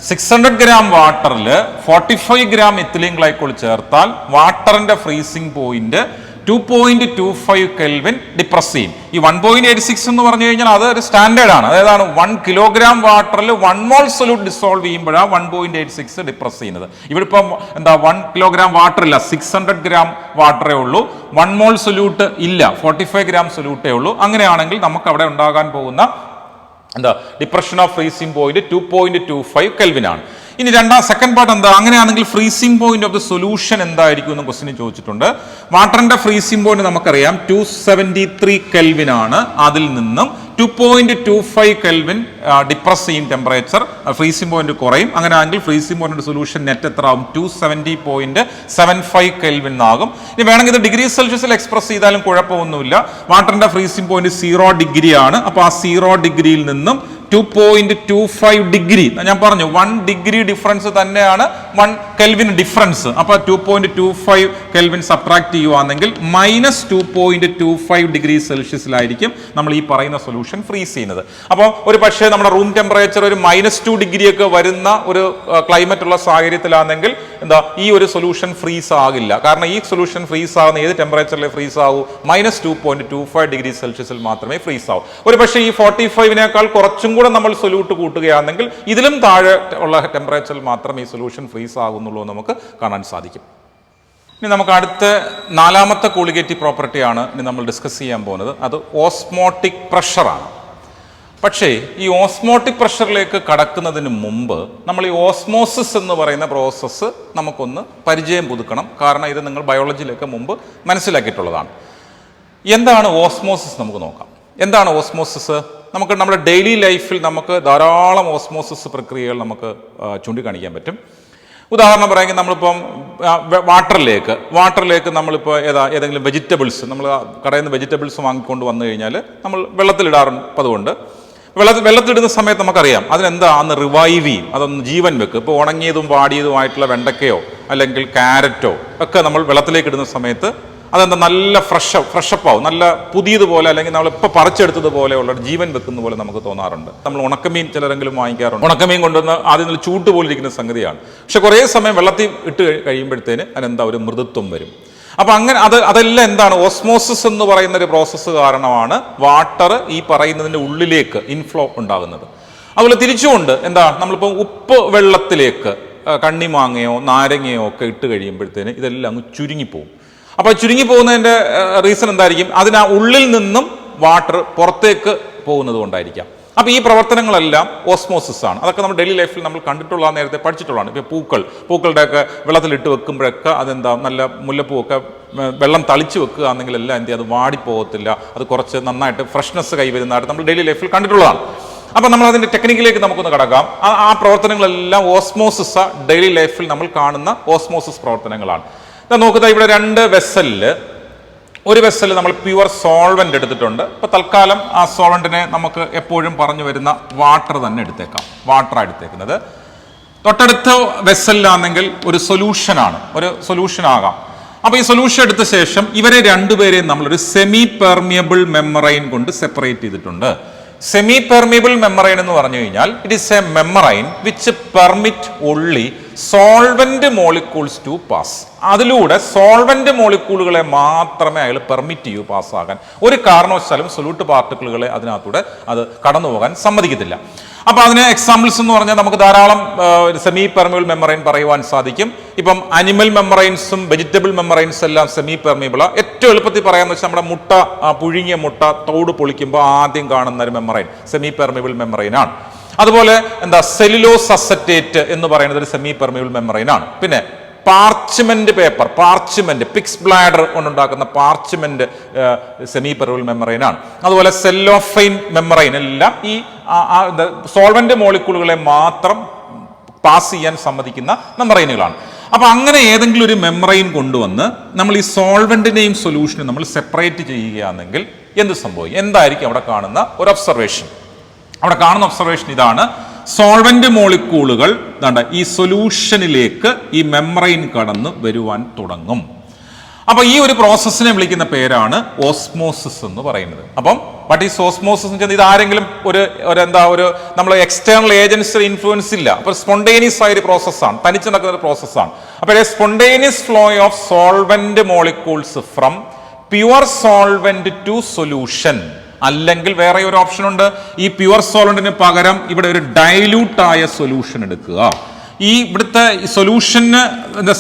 600 gram വാട്ടറിൽ 45 gram എത്തിലീൻ ഗ്ലൈക്കോൾ ചേർത്താൽ വാട്ടറിന്റെ ഫ്രീസിംഗ് പോയിന്റ് 2.25 കെൽവിൻ ഡിപ്രസ് ചെയ്യും. ഈ 1.86 എന്ന് പറഞ്ഞു കഴിഞ്ഞാൽ അത് ഒരു സ്റ്റാൻഡേർഡ് ആണ്. അതായത് 1 kilogram വാട്ടറിൽ 1 mol സൊല്യൂട്ട് ഡിസോൾവ് ചെയ്യുമ്പോഴാണ് 1.86 ഡിപ്രസ് ചെയ്യുന്നത്. ഇവിടെ ഇപ്പം 1 kilogram വാട്ടർ ഇല്ല, 600 gram വാട്ടറേ ഉള്ളൂ. 1 mol സൊല്യൂട്ട് ഇല്ല, 45 gram സൊല്യൂട്ടേ ഉള്ളൂ. അങ്ങനെയാണെങ്കിൽ നമുക്ക് അവിടെ ഉണ്ടാകാൻ പോകുന്ന depression of freezing point 2.25 kelvin ആണ്. ഇനി സെക്കൻഡ് പാർട്ട് എന്താ, അങ്ങനെയാണെങ്കിൽ freezing point of the solution എന്തായിരിക്കും എന്ന് ക്വസ്റ്റിന് ചോദിച്ചിട്ടുണ്ട്. വാട്ടറിന്റെ ഫ്രീസിംഗ് പോയിന്റ് നമുക്കറിയാം 273 കെൽവിൻ ആണ്. അതിൽ നിന്നും 2.25 കെൽവിൻ ഡിപ്രസ് ചെയ്യും ടെമ്പറേച്ചർ, ഫ്രീസിംഗ് പോയിന്റ് കുറയും. അങ്ങനെയാണെങ്കിൽ ഫ്രീസിംഗ് പോയിന്റ് സൊല്യൂഷൻ നെറ്റ് എത്ര ആവും? 270.75 കെൽവിൻ ആകും. ഇനി വേണമെങ്കിൽ ഇത് ഡിഗ്രി സെൽഷ്യസിൽ എക്സ്പ്രസ് ചെയ്താലും കുഴപ്പമൊന്നുമില്ല. വാട്ടറിന്റെ ഫ്രീസിംഗ് പോയിന്റ് 0 ഡിഗ്രി ആണ്. അപ്പോൾ ആ 0 ഡിഗ്രിയിൽ നിന്നും 2.25 ഡിഗ്രി, ഞാൻ പറഞ്ഞു 1 ഡിഗ്രി ഡിഫറൻസ് തന്നെയാണ് 1 കെൽവിൻ ഡിഫറൻസ്. അപ്പോൾ 2.25 കെൽവിൻ സബ്ട്രാക്ട് ചെയ്യുവാണെങ്കിൽ -2.25 ഡിഗ്രി സെൽഷ്യസിലായിരിക്കും നമ്മൾ ഈ പറയുന്ന സൊല്യൂഷൻ ഫ്രീസ് ചെയ്യുന്നത്. അപ്പോൾ ഒരു പക്ഷേ നമ്മുടെ റൂം ടെമ്പറേച്ചർ ഒരു -2 ഡിഗ്രിയൊക്കെ വരുന്ന ഒരു ക്ലൈമറ്റ് ഉള്ള സാഹചര്യത്തിലാണെങ്കിൽ ഈ ഒരു സൊല്യൂഷൻ ഫ്രീസ് ആകില്ല. കാരണം ഈ സൊല്യൂഷൻ ഫ്രീസ് ആകുന്ന ഏത് ടെമ്പറേച്ചറിൽ ഫ്രീസ് ആകൂ? -2.25 ഡിഗ്രി സെൽഷ്യസിൽ മാത്രമേ ഫ്രീസ് ആവൂ. ഒരു പക്ഷേ ഈ 45നേക്കാൾ കുറച്ചും കൂടെ നമ്മൾ സൊല്യൂട്ട് കൂട്ടുകയാണെങ്കിൽ ഇതിലും താഴെ ഉള്ള ടെമ്പറേച്ചറിൽ മാത്രമേ ഈ സൊല്യൂഷൻ ഫ്രീസ് ആകുന്നുള്ളൂ എന്ന് നമുക്ക് കാണാൻ സാധിക്കും. ഇനി നമുക്ക് അടുത്ത 4ാമത്തെ കോളിഗേറ്റീവ് പ്രോപ്പർട്ടിയാണ് ഇനി നമ്മൾ ഡിസ്കസ് ചെയ്യാൻ പോകുന്നത്. അത് ഓസ്മോട്ടിക് പ്രഷറാണ്. പക്ഷേ ഈ ഓസ്മോട്ടിക് പ്രഷറിലേക്ക് കടക്കുന്നതിന് മുമ്പ് നമ്മൾ ഈ ഓസ്മോസിസ് എന്ന് പറയുന്ന പ്രോസസ്സ് നമുക്കൊന്ന് പരിചയം പുതുക്കണം. കാരണം ഇത് നിങ്ങൾ ബയോളജിയിലൊക്കെ മുമ്പ് മനസ്സിലാക്കിയിട്ടുള്ളതാണ്. എന്താണ് ഓസ്മോസിസ്? നമുക്ക് നോക്കാം. എന്താണ് ഓസ്മോസിസ്? നമുക്ക് നമ്മുടെ ഡെയിലി ലൈഫിൽ നമുക്ക് ധാരാളം ഓസ്മോസിസ് പ്രക്രിയകൾ നമുക്ക് ചൂണ്ടിക്കാണിക്കാൻ പറ്റും. ഉദാഹരണം പറയുമെങ്കിൽ നമ്മളിപ്പം വാട്ടറിലേക്ക് നമ്മളിപ്പോൾ ഏതെങ്കിലും വെജിറ്റബിൾസ്, നമ്മൾ കടയിൽ നിന്ന് വെജിറ്റബിൾസ് വാങ്ങിക്കൊണ്ട് വന്നു കഴിഞ്ഞാൽ നമ്മൾ വെള്ളത്തിലിടാറുണ്ട്. അതുകൊണ്ട് വെള്ളത്തിലിടുന്ന സമയത്ത് നമുക്കറിയാം അതിനെന്താ അന്ന് റിവൈവ് ചെയ്യും, അതൊന്ന് ജീവൻ വെക്കും. ഇപ്പോൾ ഉണങ്ങിയതും വാടിയതുമായിട്ടുള്ള വെണ്ടക്കയോ അല്ലെങ്കിൽ ക്യാരറ്റോ ഒക്കെ നമ്മൾ വെള്ളത്തിലേക്ക് ഇടുന്ന സമയത്ത് അതെന്താ നല്ല ഫ്രഷപ്പ് ആവും, നല്ല പുതിയതുപോലെ അല്ലെങ്കിൽ നമ്മളിപ്പോൾ പറിച്ചെടുത്തതുപോലെയുള്ള ജീവൻ വെക്കുന്ന പോലെ നമുക്ക് തോന്നാറുണ്ട്. നമ്മൾ ഉണക്കമീൻ ചിലരെങ്കിലും വാങ്ങിക്കാറുണ്ട്. ഉണക്കമീൻ കൊണ്ടുവന്ന് ആദ്യം നല്ല ചൂട്ട് പോലിരിക്കുന്ന സംഗതിയാണ്. പക്ഷെ കുറേ സമയം വെള്ളത്തിൽ ഇട്ട് കഴിയുമ്പോഴത്തേന് അതിനെന്താ ഒരു മൃദുത്വം വരും. അപ്പം അങ്ങനെ അതെല്ലാം എന്താണ്? ഓസ്മോസിസ് എന്ന് പറയുന്ന ഒരു പ്രോസസ്സ് കാരണമാണ് വാട്ടർ ഈ പറയുന്നതിൻ്റെ ഉള്ളിലേക്ക് ഇൻഫ്ലോ ഉണ്ടാകുന്നത്. അതുപോലെ തിരിച്ചുകൊണ്ട് നമ്മളിപ്പോൾ ഉപ്പ് വെള്ളത്തിലേക്ക് കണ്ണിമാങ്ങയോ നാരങ്ങയോ ഒക്കെ ഇട്ട് കഴിയുമ്പോഴത്തേന് ഇതെല്ലാം അങ്ങ് ചുരുങ്ങിപ്പോവും. അപ്പോൾ ചുരുങ്ങിപ്പോകുന്നതിൻ്റെ റീസൺ എന്തായിരിക്കും? അതിന് ഉള്ളിൽ നിന്നും വാട്ടർ പുറത്തേക്ക് പോകുന്നത് കൊണ്ടായിരിക്കാം. അപ്പോൾ ഈ പ്രവർത്തനങ്ങളെല്ലാം ഓസ്മോസിസ് ആണ്. അതൊക്കെ നമ്മൾ ഡെയിലി ലൈഫിൽ നമ്മൾ കണ്ടിട്ടുള്ള, നേരത്തെ പഠിച്ചിട്ടുള്ളതാണ്. ഇപ്പോൾ പൂക്കളുടെയൊക്കെ വെള്ളത്തിലിട്ട് വെക്കുമ്പോഴൊക്കെ നല്ല മുല്ലപ്പൂവൊക്കെ വെള്ളം തളിച്ച് വെക്കുക ആണെങ്കിൽ എല്ലാം അത് വാടിപ്പോകത്തില്ല, അത് കുറച്ച് നന്നായിട്ട് ഫ്രഷ്നെസ് കൈവരുന്നതായിട്ട് നമ്മൾ ഡെയിലി ലൈഫിൽ കണ്ടിട്ടുള്ളതാണ്. അപ്പം നമ്മൾ അതിൻ്റെ ടെക്നിക്കിലേക്ക് നമുക്കൊന്ന് കടക്കാം. ആ പ്രവർത്തനങ്ങളെല്ലാം ഓസ്മോസിസ് ഡെയിലി ലൈഫിൽ നമ്മൾ കാണുന്ന ഓസ്മോസിസ് പ്രവർത്തനങ്ങളാണ്. നോക്കുക, ഇവിടെ 2 വെസലിൽ ഒരു വെസൽ നമ്മൾ പ്യുവർ സോൾവെന്റ് എടുത്തിട്ടുണ്ട്. ഇപ്പോൾ തൽക്കാലം ആ സോൾവെന്റിനെ നമുക്ക് എപ്പോഴും പറഞ്ഞു വരുന്ന വാട്ടർ തന്നെ എടുത്തേക്കാം. വാട്ടറാണ് എടുത്തേക്കുന്നത്. തൊട്ടടുത്ത വെസലിലാണെങ്കിൽ ഒരു സൊല്യൂഷൻ ആകാം. അപ്പോൾ ഈ സൊല്യൂഷൻ എടുത്ത ശേഷം ഇവരെ രണ്ടുപേരെയും നമ്മളൊരു സെമി പെർമിയബിൾ മെമ്മറൈൻ കൊണ്ട് സെപ്പറേറ്റ് ചെയ്തിട്ടുണ്ട്. സെമി പെർമിയബിൾ മെമ്മറൈൻ എന്ന് പറഞ്ഞു കഴിഞ്ഞാൽ it is a membrane which permit only solvent molecules to pass. അതിലൂടെ സോൾവെന്റ് മോളിക്യൂളുകളെ മാത്രമേ അയാൾ പെർമിറ്റ് ചെയ്യൂ പാസ്സാകാൻ. ഒരു കാരണവശാലും സൊല്യൂട്ട് പാർട്ടിക്കിളുകളെ അതിനകത്തൂടെ അത് കടന്നു പോകാൻ സമ്മതിക്കത്തില്ല. അപ്പോൾ അതിന് എക്സാമ്പിൾസ് എന്ന് പറഞ്ഞാൽ നമുക്ക് ധാരാളം സെമി പെർമിയബിൾ മെമ്മറൈൻ പറയുവാൻ സാധിക്കും. ഇപ്പം അനിമൽ മെമ്മറൈൻസും വെജിറ്റബിൾ മെമ്മറൈൻസ് എല്ലാം സെമി പെർമിയബിളാണ്. ഏറ്റവും എളുപ്പത്തിൽ പറയാമെന്ന് വെച്ചാൽ നമ്മുടെ പുഴുങ്ങിയ മുട്ട തോട് പൊളിക്കുമ്പോൾ ആദ്യം കാണുന്ന ഒരു മെമ്മറൈൻ സെമി പെർമിയബിൾ മെമ്മറൈനാണ്. അതുപോലെ സെല്ലുലോസ് അസറ്റേറ്റ് എന്ന് പറയുന്നത് ഒരു സെമി പെർമിയബിൾ മെമ്മറൈനാണ്. പിന്നെ പാർച്ച്മെന്റ് പേപ്പർ, പിക്സ് ബ്ലാഡർ കൊണ്ടുണ്ടാക്കുന്ന പാർച്ച്മെന്റ് സെമി പെർമിയബിൾ മെമ്മറൈനാണ്. അതുപോലെ സെല്ലോഫൈൻ മെമ്മറൈൻ എല്ലാം ഈ സോൾവെന്റ് മോളിക്യൂളുകളെ മാത്രം പാസ് ചെയ്യാൻ സമ്മതിക്കുന്ന മെമ്മറൈനുകളാണ്. അപ്പൊ അങ്ങനെ ഏതെങ്കിലും ഒരു മെമ്മറൈൻ കൊണ്ടുവന്ന് നമ്മൾ ഈ സോൾവെന്റിനെയും സൊല്യൂഷനും നമ്മൾ സെപ്പറേറ്റ് ചെയ്യുകയാണെങ്കിൽ എന്ത് സംഭവിക്കും? എന്തായിരിക്കും അവിടെ കാണുന്ന ഒരു ഒബ്സർവേഷൻ? അവിടെ കാണുന്ന ഒബ്സർവേഷൻ ഇതാണ്: സോൾവെന്റ് മോളിക്യൂളുകൾ ഈ സൊല്യൂഷനിലേക്ക് ഈ മെമ്മറൈൻ കടന്ന് വരുവാൻ തുടങ്ങും. അപ്പൊ ഈ ഒരു പ്രോസസ്സിനെ വിളിക്കുന്ന പേരാണ് ഓസ്മോസിസ് എന്ന് പറയുന്നത്. അപ്പം വാട്ട് ഈസ് ഓസ്മോസിസ് എന്ന് വെച്ചാൽ ഇത് ആരെങ്കിലും നമ്മൾ എക്സ്റ്റേണൽ ഏജൻസി ഇൻഫ്ലുവൻസ് ഇല്ല. അപ്പൊ സ്പോണ്ടേനിയസ് ആയ ഒരു പ്രോസസ്സാണ്, തനിച്ച് നടക്കുന്ന ഒരു പ്രോസസ്സാണ്. അപ്പൊ spontaneous flow of solvent molecules from pure solvent to solution. അല്ലെങ്കിൽ വേറെ ഒരു ഓപ്ഷൻ ഉണ്ട്. ഈ പ്യുവർ സോൾവെന്റിന് പകരം ഇവിടെ ഒരു ഡൈല്യൂട്ടായ സൊല്യൂഷൻ എടുക്കുക. ഈ ഇവിടുത്തെ സൊല്യൂഷന്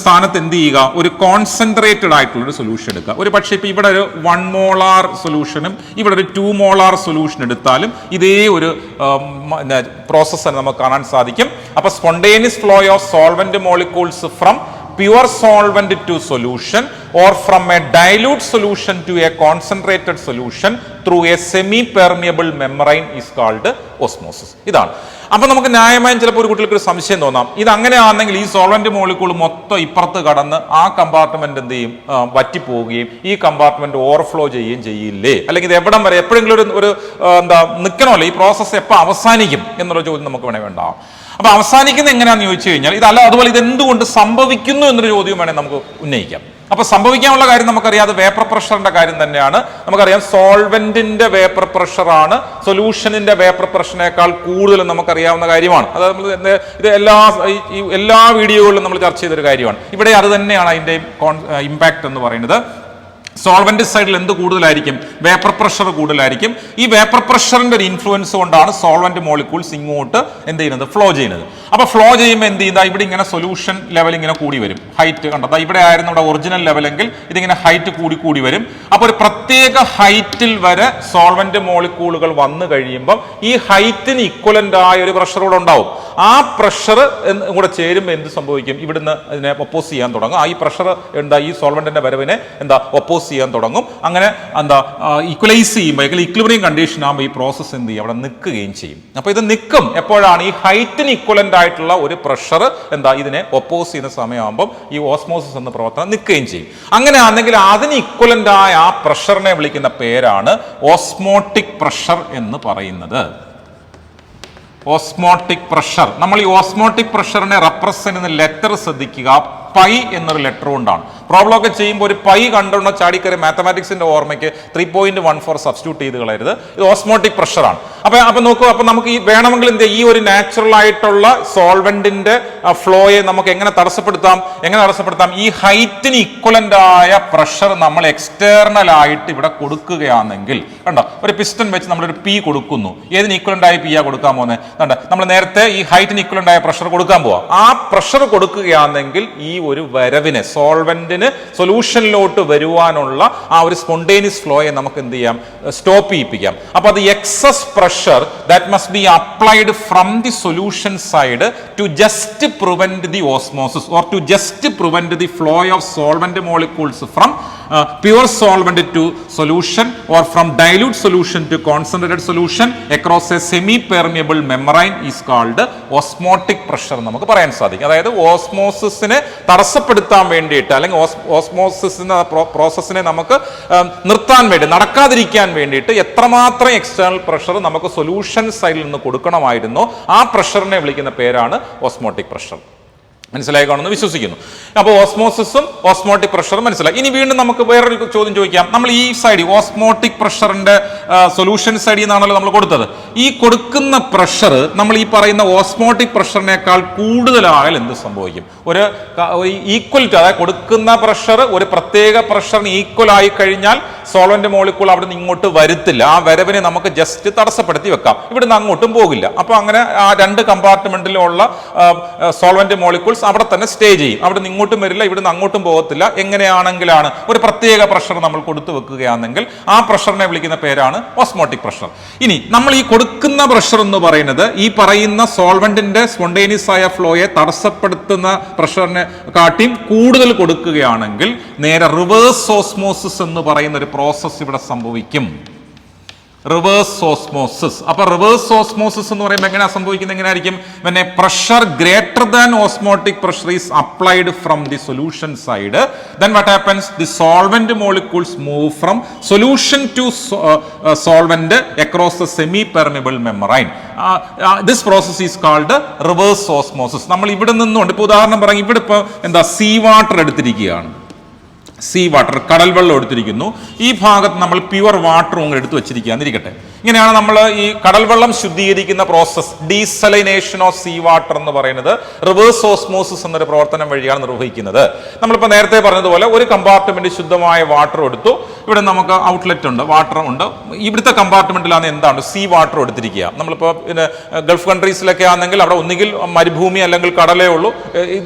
സ്ഥാനത്ത് എന്ത് ചെയ്യുക? ഒരു കോൺസെൻട്രേറ്റഡ് ആയിട്ടുള്ള ഒരു സൊല്യൂഷൻ എടുക്കുക. ഒരു പക്ഷേ ഇപ്പൊ ഇവിടെ ഒരു 1 മോളാർ സൊല്യൂഷനും ഇവിടെ ഒരു 2 മോളാർ സൊല്യൂഷൻ എടുത്താലും ഇതേ ഒരു പ്രോസസ്സ് നമുക്ക് കാണാൻ സാധിക്കും. അപ്പൊ spontaneous flow of solvent molecules from pure solvent to solution or from a dilute solution to a concentrated solution through a semi permeable membrane is called osmosis. ഇതാണ്. അപ്പൊ നമുക്ക് ന്യായമായും ചിലപ്പോൾ ഒരു കുട്ടികൾക്ക് ഒരു സംശയം തോന്നാം, ഇത് അങ്ങനെയാണെങ്കിൽ ഈ സോൾവെന്റ് മോളിക്യൂൾ മൊത്തം ഇപ്പുറത്ത് കടന്ന് ആ കമ്പാർട്ട്മെന്റ് എന്ത് ചെയ്യും, വറ്റിപ്പോവുകയും ഈ കമ്പാർട്ട്മെന്റ് ഓവർഫ്ലോ ചെയ്യുകയും ചെയ്യില്ലേ, അല്ലെങ്കിൽ ഇത് എവിടം വരെ എപ്പോഴെങ്കിലും ഒരു നിൽക്കണമല്ലോ, ഈ പ്രോസസ്സ് എപ്പോൾ അവസാനിക്കും എന്നുള്ള ചോദ്യം നമുക്ക് വേണ്ടാവും. അപ്പൊ അവസാനിക്കുന്നത് എങ്ങനെയാണെന്ന് ചോദിച്ചു കഴിഞ്ഞാൽ ഇതല്ല, അതുപോലെ ഇത് എന്തുകൊണ്ട് സംഭവിക്കുന്നു എന്നൊരു ചോദ്യം വേണേൽ നമുക്ക് ഉന്നയിക്കാം. അപ്പൊ സംഭവിക്കാനുള്ള കാര്യം നമുക്കറിയാം, അത് വേപ്പർ പ്രഷറിന്റെ കാര്യം തന്നെയാണ്. നമുക്കറിയാം സോൾവെന്റിന്റെ വേപ്പർ പ്രഷറാണ് സൊല്യൂഷനിന്റെ വേപ്പർ പ്രഷറിനേക്കാൾ കൂടുതൽ നമുക്കറിയാവുന്ന കാര്യമാണ്. അത് നമ്മൾ ഇത് എല്ലാ വീഡിയോകളിലും നമ്മൾ ചർച്ച ചെയ്തൊരു കാര്യമാണ്. ഇവിടെ അത് തന്നെയാണ് അതിന്റെ ഇമ്പാക്ട് എന്ന് പറയുന്നത്. സോൾവെന്റ് സൈഡിൽ എന്ത് കൂടുതലായിരിക്കും, വേപ്പർ പ്രഷർ കൂടുതലായിരിക്കും. ഈ വേപ്പർ പ്രഷറിന്റെ ഒരു ഇൻഫ്ലുവൻസ് കൊണ്ടാണ് സോൾവെന്റ് മോളിക്യൂൾസ് ഇങ്ങോട്ട് എന്ത് ചെയ്യുന്നത്, ഫ്ലോ ചെയ്യുന്നത്. അപ്പൊ ഫ്ലോ ചെയ്യുമ്പോൾ എന്ത് ചെയ്യുന്നത്, ഇവിടെ ഇങ്ങനെ സൊല്യൂഷൻ ലെവൽ ഇങ്ങനെ കൂടി വരും, ഹൈറ്റ് കണ്ടത് ഇവിടെ ആയിരുന്നു ഇവിടെ ഒറിജിനൽ ലെവലെങ്കിൽ ഇതിങ്ങനെ ഹൈറ്റ് കൂടി വരും. അപ്പൊ ഒരു പ്രത്യേക ഹൈറ്റിൽ വരെ സോൾവെന്റ് മോളിക്യൂളുകൾ വന്നു കഴിയുമ്പോൾ ഈ ഹൈറ്റിന് ഇക്വലന്റ് ആയ ഒരു പ്രഷർ കൂടെ ഉണ്ടാവും. ആ പ്രഷർ കൂടെ ചേരുമ്പോൾ എന്ത് സംഭവിക്കും, ഇവിടുന്ന് ഇതിനെ ഒപ്പോസ് ചെയ്യാൻ തുടങ്ങും. ഈ പ്രഷർ ഈ സോൾവെന്റിന്റെ വരവിനെ ഒപ്പോസ് ചെയ്യാൻ തുടങ്ങും. അങ്ങനെ ഈക്വലൈസ് ചെയ്യുമ്പോൾ ഇക്വിലിബ്രിയം കണ്ടീഷൻ ആകുമ്പോൾ ഈ പ്രോസസ് എന്ത് ചെയ്യും, അവിടെ നിൽക്കുകയും ചെയ്യും. അപ്പൊ ഇത് നിൽക്കും എപ്പോഴാണ് ഈ ഹൈറ്റിന് ഇക്വലന്റ് ആയിട്ടുള്ള ഒരു പ്രഷർ ഇതിനെ ഒപ്പോസ് ചെയ്യുന്ന സമയമാകുമ്പോൾ ഈ ഓസ്മോസിസ് എന്ന പ്രവർത്തനം നിൽക്കുകയും ചെയ്യും. അങ്ങനെയാണെങ്കിൽ അതിന് ഇക്വലന്റ് ആയ ആ പ്രഷറിനെ വിളിക്കുന്ന പേരാണ് ഓസ്മോട്ടിക് പ്രഷർ എന്ന് പറയുന്നത്. Osmotic pressure. നമ്മൾ ഈ ഓസ്മോട്ടിക് പ്രഷറിനെ റെപ്രസെന്റ് ചെയ്യുന്ന ലെറ്റർ ശ്രദ്ധിക്കുക, പൈ എന്നൊരു ലെറ്റർ കൊണ്ടാണ്. പ്രോബ്ലം ഒക്കെ ചെയ്യുമ്പോൾ ഒരു പൈ കണ്ടുകൊണ്ട് ചാടിക്കറി മാത്തമാറ്റിക്സിന്റെ ഓർമ്മയ്ക്ക് 3.14 സബ്സ്റ്റിറ്റ്യൂട്ട് ചെയ്ത് കളയരുത്. ഇത് ഓസ്മോട്ടിക് പ്രഷറാണ്. അപ്പൊ നോക്കൂ, അപ്പൊ നമുക്ക് ഈ വേണമെങ്കിൽ എന്ത് ഈ ഒരു നാച്ചുറൽ ആയിട്ടുള്ള സോൾവെന്റിന്റെ ഫ്ലോയെ നമുക്ക് എങ്ങനെ തടസ്സപ്പെടുത്താം, ഈ ഹൈറ്റിന് ഇക്വലന്റ് ആയ പ്രഷർ നമ്മൾ എക്സ്റ്റേർണൽ ആയിട്ട് ഇവിടെ കൊടുക്കുകയാണെങ്കിൽ, കണ്ടോ ഒരു പിസ്റ്റൺ വെച്ച് നമ്മളൊരു പി കൊടുക്കുന്നു. ഏതിന് ഇക്വലന്റ് ആയ പിയാ കൊടുക്കാൻ പോകുന്നത്, കണ്ടോ നമ്മൾ നേരത്തെ ഈ ഹൈറ്റിന് ഇക്വലന്റ് ആയ പ്രഷർ കൊടുക്കാൻ പോവാം. ആ പ്രഷർ കൊടുക്കുകയാണെങ്കിൽ ഈ ഒരു വരവിനെ സോൾവെന്റിന് സൊല്യൂഷനിലോട്ട് വരുവാനുള്ള ആ ഒരു സ്പോണ്ടേനിയസ് ഫ്ലോയെ നമുക്ക് എന്ത് ചെയ്യാം, സ്റ്റോപ്പ് ചെയ്യിപ്പിക്കാം. അപ്പൊ അത് excess pressure that must be applied from the solution side to just prevent the osmosis or to just prevent the flow of solvent molecules from pure solvent to solution or from dilute solution to concentrated solution across a semi permeable membrane is called osmotic pressure നമുക്ക് പറയാൻ സാധിക്കും. അതായത് ഓസ്മോസിസിനെ തടസ്സപ്പെടുത്താൻ വേണ്ടിയിട്ട് അല്ലെങ്കിൽ ഓസ്മോസിസിന്റെ പ്രോസസ്സിനെ നമുക്ക് നിർത്താൻ വേണ്ടി, നടക്കാതിരിക്കാൻ വേണ്ടിയിട്ട് എത്രമാത്രം എക്സ്റ്റേണൽ പ്രഷർ നമുക്ക് സൊല്യൂഷൻ സൈഡിൽ നിന്ന് കൊടുക്കണമായിരുന്നോ ആ പ്രഷറിനെ വിളിക്കുന്ന പേരാണ് ഓസ്മോട്ടിക് പ്രഷർ. മനസ്സിലായി കാണുമെന്ന് വിശ്വസിക്കുന്നു. അപ്പോൾ ഓസ്മോസിസും ഓസ്മോട്ടിക് പ്രഷറും മനസ്സിലായി. ഇനി വീണ്ടും നമുക്ക് വേറൊരു ചോദ്യം ചോദിക്കാം. നമ്മൾ ഈ സൈഡ് ഓസ്മോട്ടിക് പ്രഷറിന്റെ സൊല്യൂഷൻ സൈഡിൽ നിന്നാണല്ലോ നമ്മൾ കൊടുത്തത്. ഈ കൊടുക്കുന്ന പ്രഷർ നമ്മൾ ഈ പറയുന്ന ഓസ്മോട്ടിക് പ്രഷറിനേക്കാൾ കൂടുതലായാൽ എന്ത് സംഭവിക്കും? ഒരു ഈക്വൽ ടു, അതായത് കൊടുക്കുന്ന പ്രഷർ ഒരു പ്രത്യേക പ്രഷറിന് ഈക്വൽ ആയി കഴിഞ്ഞാൽ സോൾവെന്റ് മോളിക്യൂൾ അവിടെ നിന്ന് ഇങ്ങോട്ട് വരത്തില്ല. ആ വരവിനെ നമുക്ക് ജസ്റ്റ് തടസ്സപ്പെടുത്തി വെക്കാം, ഇവിടുന്ന് അങ്ങോട്ടും പോകില്ല. അപ്പൊ അങ്ങനെ ആ രണ്ട് കമ്പാർട്ട്മെന്റിലുള്ള സോൾവെന്റ് മോളിക്യൂൾസ് അവിടെ തന്നെ സ്റ്റേ ചെയ്യും, അവിടെ നിന്ന് ഇങ്ങോട്ടും വരില്ല, ഇവിടുന്ന് അങ്ങോട്ടും പോകത്തില്ല. എങ്ങനെയാണെങ്കിലാണ് ഒരു പ്രത്യേക പ്രഷർ നമ്മൾ കൊടുത്തു വെക്കുകയാണെങ്കിൽ ആ പ്രഷറിനെ വിളിക്കുന്ന പേരാണ് ഓസ്മോട്ടിക് പ്രഷർ. ഇനി നമ്മൾ ഈ കൊടുക്കുന്ന പ്രഷർ എന്ന് പറയുന്നത് ഈ പറയുന്ന സോൾവെന്റിന്റെ സ്പോണ്ടേനിയസ് ആയ ഫ്ലോയെ തടസ്സപ്പെടുത്തുന്ന പ്രഷറിനെ കാട്ടിയും കൂടുതൽ കൊടുക്കുകയാണെങ്കിൽ നേരെ റിവേഴ്സ് ഓസ്മോസിസ് എന്ന് പറയുന്ന ഒരു പ്രോസസ് ഇവിടെ സംഭവിക്കും. Reverse osmosis. അപ്പൊ റിവേഴ്സ് ഓസ്മോസിസ് എന്ന് പറയുമ്പോൾ എങ്ങനെയാ സംഭവിക്കുന്നത്, എങ്ങനെയായിരിക്കും? when a pressure greater than osmotic pressure is applied from the solution side, then what happens, the solvent molecules move from solution to solvent across the semi permeable membrane. This process is called reverse osmosis. നമ്മൾ ഇവിടെ നിന്നുകൊണ്ട് ഇപ്പൊ ഉദാഹരണം പറയാം, ഇവിടെ ഇപ്പൊ എന്താ sea water എടുത്തിരിക്കുകയാണ്, സീ വാട്ടർ കടൽ വെള്ളം എടുത്തിരിക്കുന്നു. ഈ ഭാഗത്ത് നമ്മൾ പ്യുവർ വാട്ടറും എടുത്ത് വെച്ചിരിക്കുകയാന്നിരിക്കട്ടെ. ഇങ്ങനെയാണ് നമ്മൾ ഈ കടൽ വെള്ളം ശുദ്ധീകരിക്കുന്ന process, desalination of sea water എന്ന് പറയുന്നത് റിവേഴ്സ് ഓസ്മോസിസ് എന്നൊരു പ്രവർത്തനം വഴിയാണ് നിർവഹിക്കുന്നത്. നമ്മളിപ്പോൾ നേരത്തെ പറഞ്ഞതുപോലെ ഒരു കമ്പാർട്ട്മെന്റ് ശുദ്ധമായ വാട്ടർ എടുത്തു, ഇവിടെ നമുക്ക് ഔട്ട്ലെറ്റ് ഉണ്ട്, വാട്ടർ ഉണ്ട്. ഇവിടുത്തെ കമ്പാർട്ട്മെന്റിലാണ് എന്താണ് സീ വാട്ടർ എടുത്തിരിക്കുക. നമ്മളിപ്പോൾ പിന്നെ ഗൾഫ് കൺട്രീസിലൊക്കെ ആണെങ്കിൽ അവിടെ ഒന്നുകിൽ മരുഭൂമി അല്ലെങ്കിൽ കടലേ ഉള്ളൂ,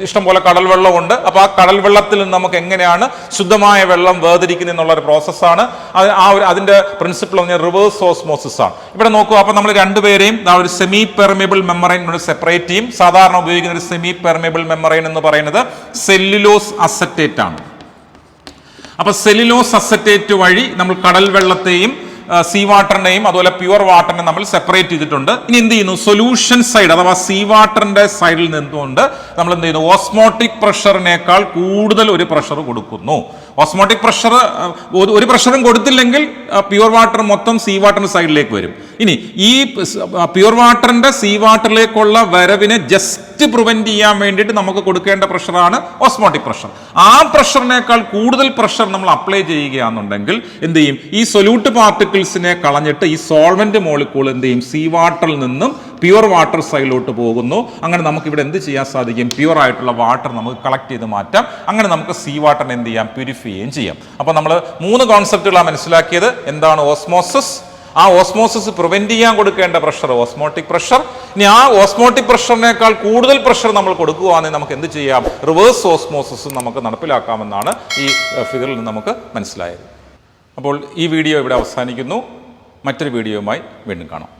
ഇഷ്ടംപോലെ കടൽ വെള്ളമുണ്ട്. അപ്പോൾ ആ കടൽ വെള്ളത്തിൽ നിന്ന് നമുക്ക് എങ്ങനെയാണ് ശുദ്ധമായ വെള്ളം വേർതിരിക്കുന്നത് എന്നുള്ള ഒരു പ്രോസസ്സാണ്. അതിന്റെ പ്രിൻസിപ്പിൾ പറഞ്ഞാൽ റിവേഴ്സ് ഓസ്മോസിസ് ആണ്. ഇവിടെ നോക്കൂ, അപ്പോൾ നമ്മൾ രണ്ടുപേരെയും ഒരു സെമി പെർമിബിൾ മെമ്മറൈൻ സെപ്പറേറ്റ് ചെയ്യും. സാധാരണ ഉപയോഗിക്കുന്ന ഒരു സെമി പെർമിബിൾ മെമ്മറൈൻ എന്ന് പറയുന്നത് സെല്ലുലോസ് അസറ്റേറ്റ് ആണ്. അപ്പൊ സെല്ലുലോസ് അസറ്റേറ്റ് വഴി നമ്മൾ കടൽ വെള്ളത്തെയും സീ വാട്ടറിനെയും അതുപോലെ പ്യുവർ വാട്ടറിനെ നമ്മൾ സെപ്പറേറ്റ് ചെയ്തിട്ടുണ്ട്. ഇനി എന്ത് ചെയ്യുന്നു, സൊല്യൂഷൻ സൈഡ് അഥവാ സീ വാട്ടറിന്റെ സൈഡിൽ നിന്നുകൊണ്ട് നമ്മൾ എന്ത് ചെയ്യുന്നു, ഓസ്മോട്ടിക് പ്രഷറിനേക്കാൾ കൂടുതൽ ഒരു പ്രഷർ കൊടുക്കുന്നു. ഓസ്മോട്ടിക് പ്രഷർ ഒരു പ്രഷറും കൊടുത്തില്ലെങ്കിൽ പ്യുവർ വാട്ടർ മൊത്തം സീ വാട്ടറിന്റെ സൈഡിലേക്ക് വരും. ഇനി ഈ പ്യുവർ വാട്ടറിന്റെ സീ വാട്ടറിലേക്കുള്ള വരവിനെ ജസ്റ്റ് പ്രിവെന്റ് ചെയ്യാൻ വേണ്ടിയിട്ട് നമുക്ക് കൊടുക്കേണ്ട പ്രഷറാണ് ഓസ്മോട്ടിക് പ്രഷർ. ആ പ്രഷറിനേക്കാൾ കൂടുതൽ പ്രഷർ നമ്മൾ അപ്ലൈ ചെയ്യുകയാണെന്നുണ്ടെങ്കിൽ എന്ത് ചെയ്യും, ഈ സൊല്യൂട്ട് പാർട്ടിക്കിൾസിനെ കളഞ്ഞിട്ട് ഈ സോൾവെന്റ് മോളിക്കൂൾ എന്ത് ചെയ്യും, സീ വാട്ടറിൽ നിന്നും പ്യുവർ വാട്ടർ സൈഡിലോട്ട് പോകുന്നു. അങ്ങനെ നമുക്ക് ഇവിടെ എന്ത് ചെയ്യാൻ സാധിക്കും, പ്യുവർ ആയിട്ടുള്ള വാട്ടർ നമുക്ക് കളക്ട് ചെയ്ത് മാറ്റാം. അങ്ങനെ നമുക്ക് സീ വാട്ടറിനെ എന്ത് ചെയ്യാം, പ്യൂരിഫൈയും ചെയ്യാം. അപ്പോൾ നമ്മൾ 3 കോൺസെപ്റ്റുകളാണ് മനസ്സിലാക്കിയത്. എന്താണ് ഓസ്മോസിസ്, ആ ഓസ്മോസിസ് പ്രിവെന്റ് ചെയ്യാൻ കൊടുക്കേണ്ട പ്രഷർ ഓസ്മോട്ടിക് പ്രഷർ. ഇനി ആ ഓസ്മോട്ടിക് പ്രഷറിനേക്കാൾ കൂടുതൽ പ്രഷർ നമ്മൾ കൊടുക്കുകയാണെങ്കിൽ നമുക്ക് എന്ത് ചെയ്യാം, റിവേഴ്സ് ഓസ്മോസിസ് നമുക്ക് നടപ്പിലാക്കാമെന്നാണ് ഈ ഫിഗറിൽ നിന്ന് നമുക്ക് മനസ്സിലായത്. അപ്പോൾ ഈ വീഡിയോ ഇവിടെ അവസാനിക്കുന്നു. മറ്റൊരു വീഡിയോയുമായി വീണ്ടും കാണാം.